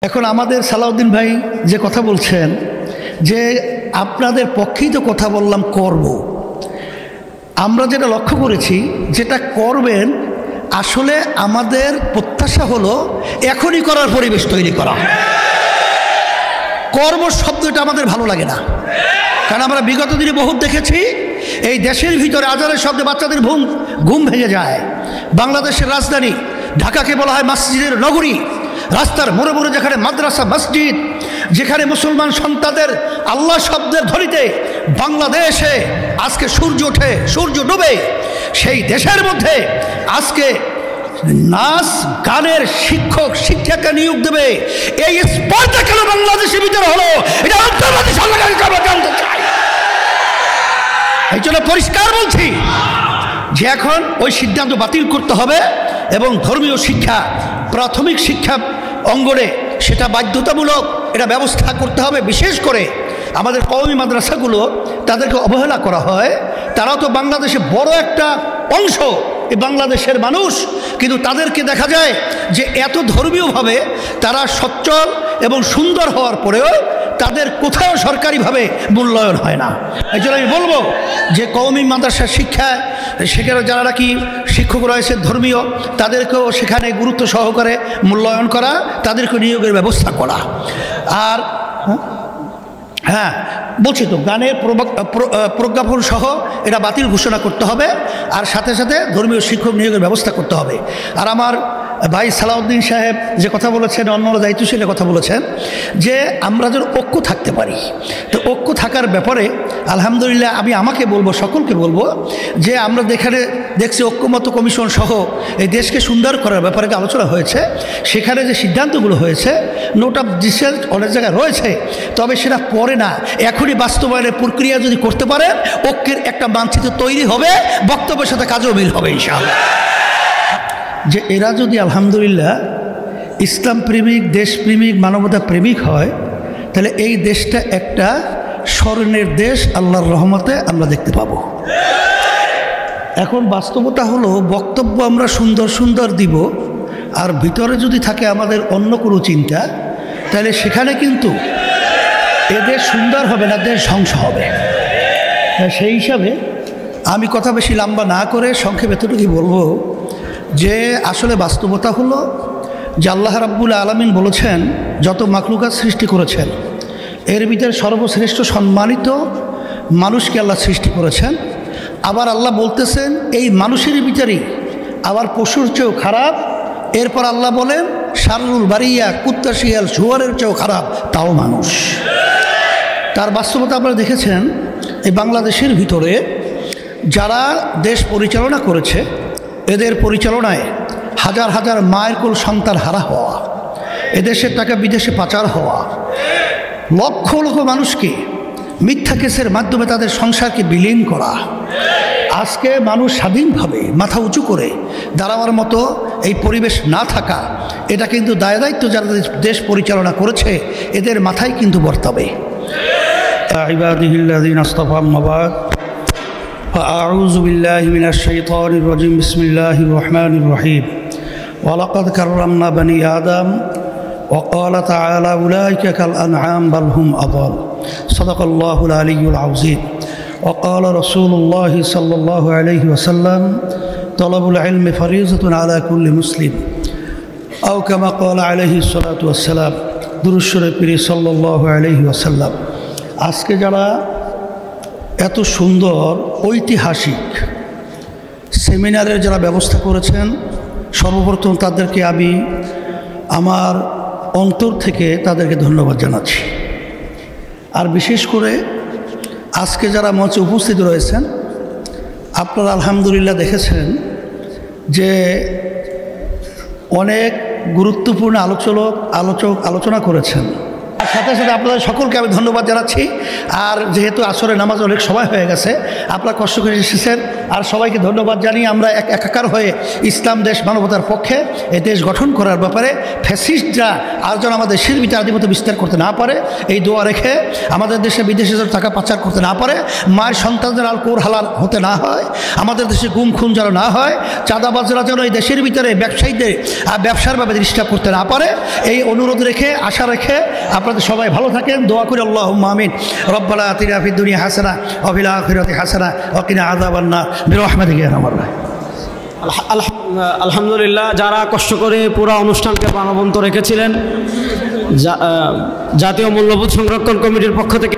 এখন আমাদের সালাউদ্দিন ভাই যে কথা বলছেন যে আপনাদের পক্ষেই তো কথা বললাম করব, আমরা যেটা লক্ষ্য করেছি যেটা করবেন আসলে আমাদের প্রত্যাশা হলো এখনই করার পরিবেশ তৈরি করা। কর্ম শব্দটা আমাদের ভালো লাগে না, কারণ আমরা বিগত দিনে বহুত দেখেছি এই দেশের ভিতরে আজানের শব্দে বাচ্চাদের ঘুম ভেঙে যায়। বাংলাদেশের রাজধানী ঢাকাকে বলা হয় মসজিদের নগরী। রাস্তার মোড়ে মোড়ে যেখানে মাদ্রাসা মসজিদ, যেখানে মুসলমান সন্তানদের আল্লাহ শব্দের ধ্বনিতে বাংলাদেশে আজকে সূর্য ওঠে সূর্য ডুবে, সেই দেশের মধ্যে আজকে নাচ গানের শিক্ষক শিক্ষিকা নিয়োগ দেবে, এই স্পর্ধা কেন বাংলাদেশের ভিতরে হলো এটা আন্তর্জাতিক সংগঠনকে আমরা জানতে চাই। এই জন্য পরিষ্কার বলছি যে এখন ওই সিদ্ধান্ত বাতিল করতে হবে এবং ধর্মীয় শিক্ষা প্রাথমিক শিক্ষা অঙ্গনে সেটা বাধ্যতামূলক এটা ব্যবস্থা করতে হবে। বিশেষ করে আমাদের কওমি মাদ্রাসাগুলো তাদেরকে অবহেলা করা হয়। তারাও তো বাংলাদেশে বড় একটা অংশ এই বাংলাদেশের মানুষ, কিন্তু তাদেরকে দেখা যায় যে এত ধর্মীয়ভাবে তারা সচ্ছল এবং সুন্দর হওয়ার পরেও তাদের কোথাও সরকারিভাবে মূল্যায়ন হয় না। এই জন্য আমি বলবো যে কওমি মাদ্রাসার শিক্ষায় সেখানে যারা নাকি শিক্ষক রয়েছে ধর্মীয়, তাদেরকেও সেখানে গুরুত্ব সহকারে মূল্যায়ন করা, তাদেরকে নিয়োগের ব্যবস্থা করা। আর হ্যাঁ বলছি তো, গানের প্রজ্ঞাপন সহ এটা বাতিল ঘোষণা করতে হবে, আর সাথে সাথে ধর্মীয় শিক্ষক নিয়োগের ব্যবস্থা করতে হবে। আর আমার ভাই সালাউদ্দিন সাহেব যে কথা বলেছেন, অন্যরা দায়িত্বশীলের কথা বলেছেন যে আমরা যেন ঐক্য থাকতে পারি। তো ঐক্য থাকার ব্যাপারে আলহামদুলিল্লাহ আমি আমাকে বলবো, সকলকে বলবো যে আমরা দেখছি ঐক্যমত্য কমিশন সহ এই দেশকে সুন্দর করার ব্যাপারে যে আলোচনা হয়েছে, সেখানে যে সিদ্ধান্তগুলো হয়েছে নোট অফ ডিসেন্ট অনেক জায়গায় রয়েছে, তবে সেটা পরে না, এখনই বাস্তবায়নের প্রক্রিয়া যদি করতে পারেন ঐক্যের একটা মানচিত্র তৈরি হবে, বক্তব্যের সাথে কাজও মিল হবে ইনশাআল্লাহ। যে এরা যদি আলহামদুলিল্লাহ ইসলাম প্রেমিক, দেশপ্রেমিক, মানবতা প্রেমিক হয়, তাহলে এই দেশটা একটা স্বর্ণের দেশ আল্লাহর রহমতে আমরা দেখতে পাবো। এখন বাস্তবতা হলো বক্তব্য আমরা সুন্দর সুন্দর দিব, আর ভিতরে যদি থাকে আমাদের অন্য কোনো চিন্তা, তাহলে সেখানে কিন্তু এদের সুন্দর হবে না, দেশ ধ্বংস হবে। সেই হিসাবে আমি কথা বেশি লম্বা না করে সংক্ষেপে এতটুকুই বলবো যে আসলে বাস্তবতা হলো যে আল্লাহ রাব্বুল আলামিন বলেছেন যত মাখলুকাত সৃষ্টি করেছেন এর ভিতরে সর্বশ্রেষ্ঠ সম্মানিত মানুষকে আল্লাহ সৃষ্টি করেছেন। আবার আল্লাহ বলতেছেন এই মানুষের ভিতরেই আবার পশুর চেয়েও খারাপ। এরপর আল্লাহ বলেন শাররুল বারিয়া, কুত্তা শিয়াল শুয়োরের চেয়েও খারাপ তাও মানুষ। তার বাস্তবতা আপনারা দেখেছেন এই বাংলাদেশের ভিতরে যারা দেশ পরিচালনা করেছে, এদের পরিচালনায় হাজার হাজার মায়ের কোল সন্তান হারা হওয়া, এদেশের টাকা বিদেশে পাচার হওয়া, লক্ষ লক্ষ মানুষকে মিথ্যা কেসের মাধ্যমে তাদের সংসারকে বিলীন করা, আজকে মানুষ স্বাধীনভাবে মাথা উঁচু করে দাঁড়াবার মতো এই পরিবেশ না থাকা, এটা কিন্তু দায়দায়িত্ব যারা দেশ পরিচালনা করেছে এদের মাথায় কিন্তু বর্তাবে। أعوذ بالله من الشيطان الرجيم بسم الله الرحمن الرحيم ولقد كرمنا بني آدم وقال تعالى أولئك كالأنعام بل هم أضل صدق الله العلي العظيم وقال رسول الله صلى الله عليه وسلم طلب العلم فريضة على كل مسلم أو كما قال عليه الصلاة والسلام درود شريف صلى الله عليه وسلم। আজকে যারা এত সুন্দর ঐতিহাসিক সেমিনারের যারা ব্যবস্থা করেছেন, সর্বপ্রথম তাদেরকে আমি আমার অন্তর থেকে তাদেরকে ধন্যবাদ জানাচ্ছি। আর বিশেষ করে আজকে যারা মঞ্চে উপস্থিত রয়েছেন, আপনারা আলহামদুলিল্লাহ দেখেছেন যে অনেক গুরুত্বপূর্ণ আলোচনা করেছেন। আর সাথে সাথে আপনাদের সকলকে আমি ধন্যবাদ জানাচ্ছি। আর যেহেতু আসরের নামাজ অনেক সময় হয়ে গেছে, আপনারা কষ্ট করে এসেছেন, আর সবাইকে ধন্যবাদ জানিয়ে আমরা একাকার হয়ে ইসলাম দেশ মানবতার পক্ষে এই দেশ গঠন করার ব্যাপারে ফ্যাসিস্টরা আর যেন আমাদের দেশের ভিতরে আধিপত্য বিস্তার করতে না পারে এই দোয়া রেখে, আমাদের দেশে বিদেশে যেন টাকা পাচার করতে না পারে, মায়ের সন্তানদের আলকোর হালাল হতে না হয়, আমাদের দেশে গুম খুন যেন না হয়, চাঁদাবাজরা যেন এই দেশের ভিতরে ব্যবসায়ীদের ব্যবসার ভাবে ডিস্টার্ব করতে না পারে, এই অনুরোধ রেখে আশা রেখে আপনাদের সবাই ভালো থাকেন, দোয়া করি। আল্লাহুম্মা আমিন। রব্বানা আতিনা ফিদ দুনিয়া হাসানা ওয়া ফিল আখিরাতি হাসানা ওয়া কিনা আযাবান্নার বিরহমাতিকা ইয়া আরহামার রাহিম। আলহামদুলিল্লাহ, যারা কষ্ট করে পুরো অনুষ্ঠানকে প্রাণবন্ত রেখেছিলেন, জাতীয় মূল্যবোধ সংরক্ষণ কমিটির পক্ষ থেকে